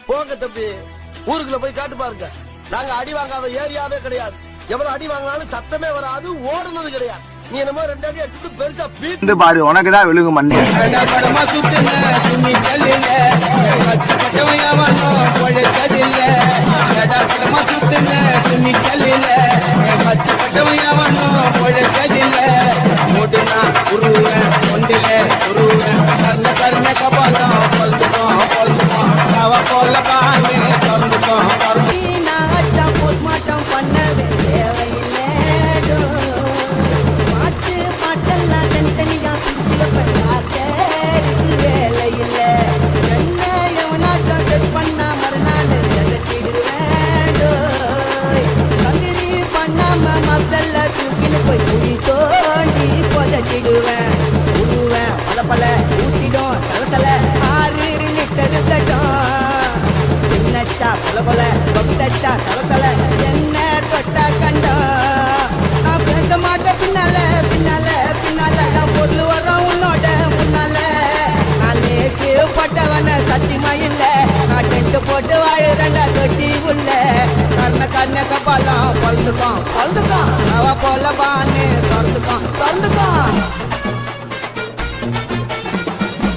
போங்க தம்பி, ஊருக்குள்ள போய் காட்டு பாருங்க. நாங்க அடி வாங்காத ஏரியாவே கிடையாது. எவ்வளவு அடி வாங்கினாலும் சத்தமே வராது, ஓடுனது கிடையாது. நீ என்னமோ 2 அடி அடிச்சுட்டு பெருசா பீத்து பாரு, உனக்குதான் விழுகு மண்ணே. போஸ்ட்மார்ட்டம் பண்ணவே தேவையில்லை. மாட்டு மாட்டெல்லாம் தனித்தனியா பிரிச்சு வேலை இல்லை. என்ன எவனாட்டம் செட் பண்ணா மறுநாள் செலுத்திடுவேன். சந்திரி பண்ணாம மசல்ல தூக்கின்னு போய் குழி தோண்டி புதைச்சிடுவேன். உழுவேன் பல பல ஊத்திடும் சலசல 6 லிட்டர் தட்டும். பின்னச்சா கொல கொல பகுத்தச்சா தலத்தல என்ன தொட்டா கண்டா. நான் பேச மாட்டேன் பின்னால பின்னால பின்னால நான் பொருள் வரோம் உன்னோட முன்னால. நான் லேசு பட்டவன சத்தியமா இல்ல. நான் டென்ட் போட்டு வாழுறேன்டா தொட்டி உள்ள. கண்ண கண்ண கப்பாலம் பழுந்துக்கும் பழுந்துக்கும் அவ போல பான்னு